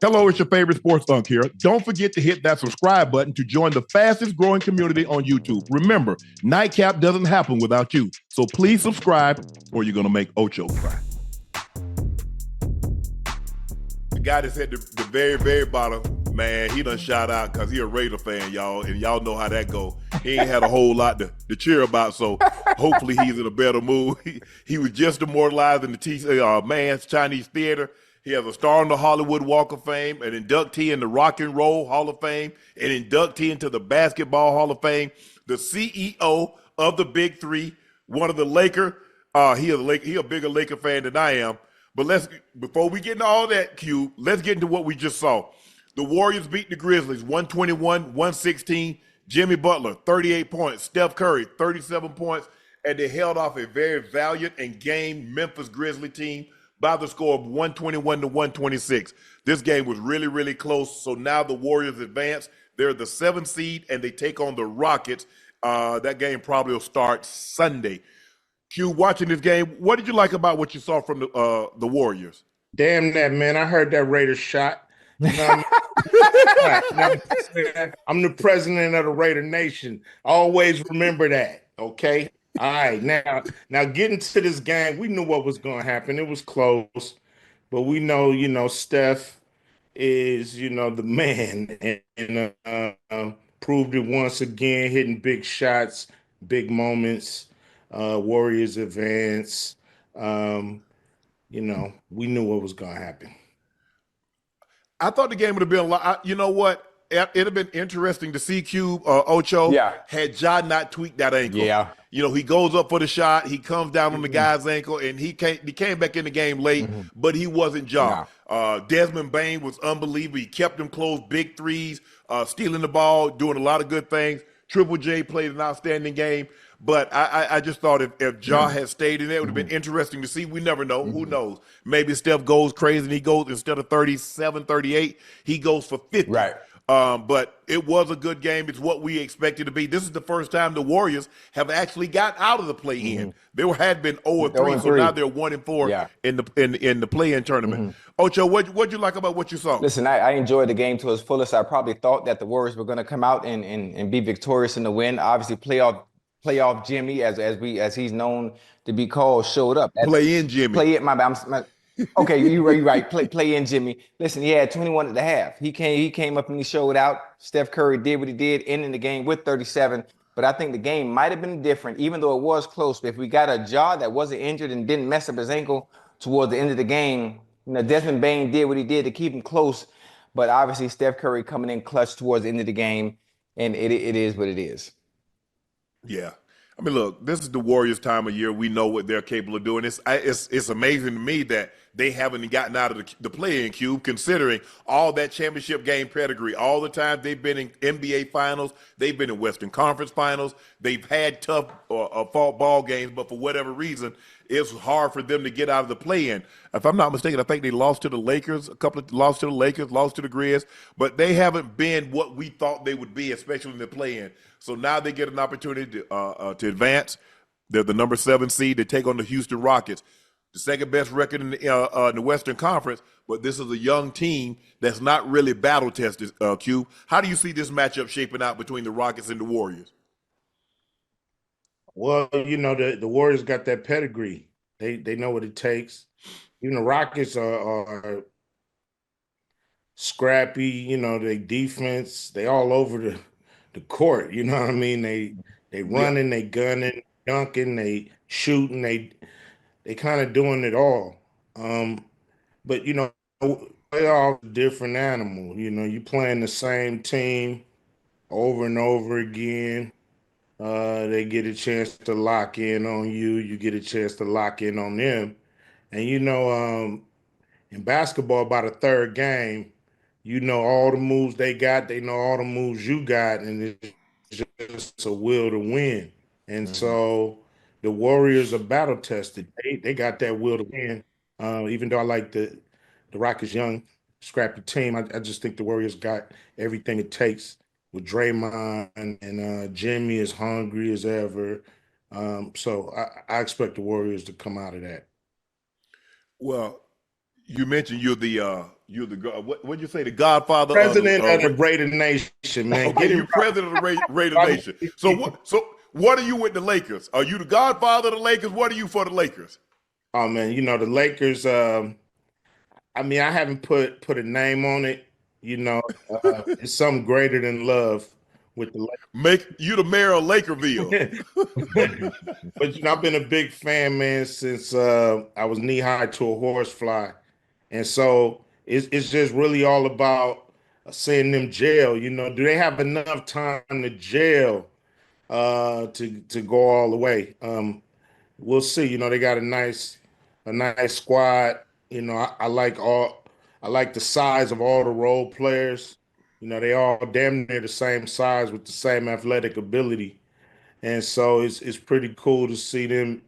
Hello, it's your favorite sports Unc here. Don't forget to hit that subscribe button to join the fastest growing community on YouTube. Remember, Nightcap doesn't happen without you. So please subscribe or you're going to make Ocho cry. The guy that's at the very, very bottom, man, he done shout out because he a Raider fan, y'all, and y'all know how that go. He ain't had a whole lot to cheer about, so hopefully he's in a better mood. He was just immortalized in the Man's Chinese Theater. He has a star on the Hollywood Walk of Fame, an inductee in the Rock and Roll Hall of Fame, an inductee into the Basketball Hall of Fame, the CEO of the Big Three, one of the Laker. He a bigger Laker fan than I am. But before we get into all that, Q, let's get into what we just saw. The Warriors beat the Grizzlies 121-116. Jimmy Butler, 38 points. Steph Curry, 37 points. And they held off a very valiant and game Memphis Grizzly team by the score of 121-126. This game was really, really close. So now the Warriors advance. They're the 7th seed, and they take on the Rockets. That game probably will start Sunday. Q, watching this game, what did you like about what you saw from the Warriors? Damn that, man. I heard that Raiders shot. You know I'm the president of the Raider Nation. Always remember that, okay? All right, now getting to this game, we knew what was going to happen. It was close, but we know, Steph is, the man, and proved it once again, hitting big shots, big moments. Warriors advance. We knew what was going to happen. I thought the game would have been a lot. You know what? It'd have been interesting to see Cube Ocho had Ja not tweaked that ankle. Yeah. He goes up for the shot. He comes down on the guy's ankle, and he came back in the game late, but he wasn't Ja. Desmond Bane was unbelievable. He kept him close, big threes, stealing the ball, doing a lot of good things. Triple J played an outstanding game. But I just thought if Ja had stayed in there, it would have been interesting to see. We never know. Who knows? Maybe Steph goes crazy and he goes, instead of 37, 38, he goes for 50. Right. But it was a good game. It's what we expected to be. This is the first time the Warriors have actually got out of the play-in. They had been 0-3, so now they're 1-4 in the play-in tournament. Ocho, what'd you like about what you saw? Listen, I enjoyed the game to its fullest. I probably thought that the Warriors were going to come out and be victorious in the win. Obviously, playoff Jimmy, as he's known to be called, showed up. Play-in Jimmy. Okay, you're right. Play in Jimmy. Listen, he had 21 at the half. He came up and he showed out. Steph Curry did what he did, ending the game with 37. But I think the game might have been different, even though it was close. But if we got a Ja that wasn't injured and didn't mess up his ankle toward the end of the game, Desmond Bane did what he did to keep him close. But obviously, Steph Curry coming in clutch towards the end of the game, and it is what it is. Yeah. I mean, look, this is the Warriors' time of year. We know what they're capable of doing. It's amazing to me that they haven't gotten out of the play-in cube, considering all that championship game pedigree, all the time they've been in NBA finals, they've been in Western Conference finals, they've had tough fought ball games, but for whatever reason, it's hard for them to get out of the play-in. If I'm not mistaken, I think they lost to the Lakers, lost to the Grizz, but they haven't been what we thought they would be, especially in the play-in. So now they get an opportunity to advance. They're the number 7 seed. They take on the Houston Rockets, the second best record in the Western Conference. But this is a young team that's not really battle tested. Q, how do you see this matchup shaping out between the Rockets and the Warriors? Well, the Warriors got that pedigree. They know what it takes. The Rockets are scrappy. They defense. They all over the court. You know what I mean? They running, they gunning, dunking, they shooting, they kind of doing it all. But playoff different animal. You playing the same team over and over again. They get a chance to lock in on you. You get a chance to lock in on them. And in basketball, by the third game, all the moves they got. They know all the moves you got, and it's just a will to win. And so the Warriors are battle tested. They got that will to win. Even though I like the Rockets' young, scrappy team, I just think the Warriors got everything it takes with Draymond, and Jimmy is hungry as ever. So I expect the Warriors to come out of that. Well, you mentioned you're the You're the what'd you say? The Godfather President of of the Raider Nation, man. okay, Get it you president of the Raider Nation. So what are you with the Lakers? Are you the Godfather of the Lakers? What are you for the Lakers? Oh man, you know the Lakers. I mean, I haven't put a name on it. You know, it's something greater than love with the Make you the mayor of Lakerville. Lakers. But you know, I've been a big fan, man, since I was knee high to a horsefly, and so it's just really all about seeing them jail. You know, do they have enough time to jail to go all the way? We'll see. You know, they got a nice squad. You know, I like the size of all the role players. You know, they all damn near the same size with the same athletic ability. And so it's pretty cool to see them,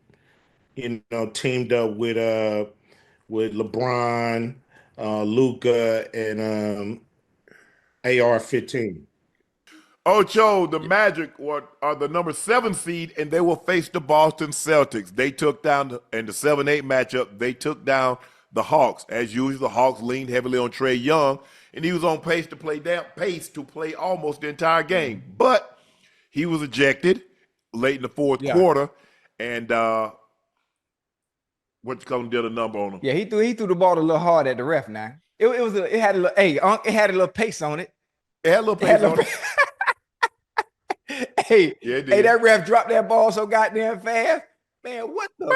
you know, teamed up with LeBron, Luca, and AR-15. Ocho, the Magic are the number 7 seed, and they will face the Boston Celtics. They took down in the 7-8 matchup. They took down the Hawks. As usual, the Hawks leaned heavily on Trae Young, and he was on pace to play almost the entire game. But he was ejected late in the fourth quarter, and what you call him did a number on him. Yeah, he threw the ball a little hard at the ref. Now it had a little it had a little pace on it. It had a little pace on it. Hey, that ref dropped that ball so goddamn fast. Man, what the?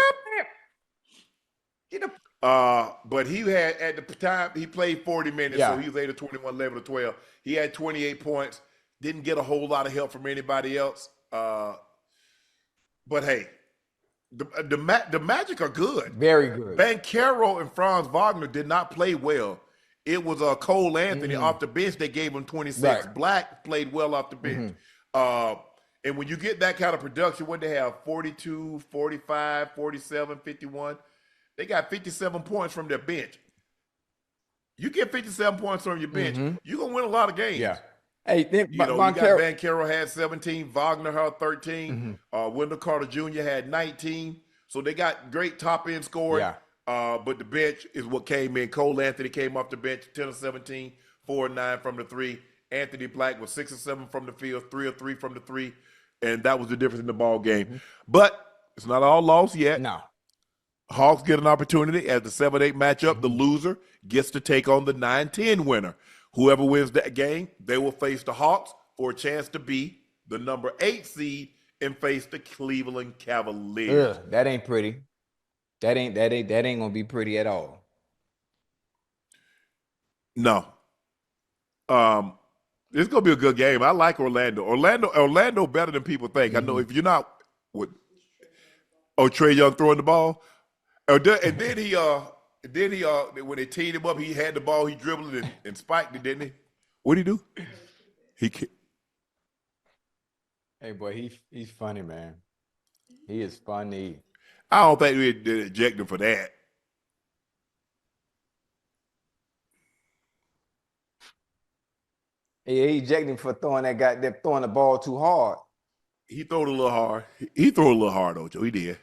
But he had, at the time, he played 40 minutes, so he was 8 of 21, 11 of 12. He had 28 points, didn't get a whole lot of help from anybody else. But hey, the Magic are good. Very good. Banchero and Franz Wagner did not play well. It was Cole Anthony off the bench. They gave him 26. Right. Black played well off the bench. And when you get that kind of production, what they have, 42, 45, 47, 51, they got 57 points from their bench. You get 57 points from your bench, you're going to win a lot of games. Yeah. Hey, then you got Banchero had 17, Wagner had 13, Wendell Carter Jr. had 19. So they got great top-end scoring. Yeah. But the bench is what came in. Cole Anthony came off the bench, 10 of 17, 4 of 9 from the 3. Anthony Black was 6 of 7 from the field, 3 of 3 from the 3. And that was the difference in the ball game. But it's not all lost yet. No. Hawks get an opportunity as the 7-8 matchup. The loser gets to take on the 9-10 winner. Whoever wins that game, they will face the Hawks for a chance to be the number 8 seed and face the Cleveland Cavaliers. Ugh, that ain't pretty. That ain't gonna be pretty at all. No. It's gonna be a good game. I like Orlando. Orlando better than people think. I know if you're not Trae Young throwing the ball. And then he when they teed him up, he had the ball, he dribbled it and spiked it, didn't he? What'd he do? Hey boy, he's funny, man. He is funny. I don't think we did eject him for that. He ejected him for throwing the ball too hard. He threw it a little hard. He threw it a little hard, Ocho. He did.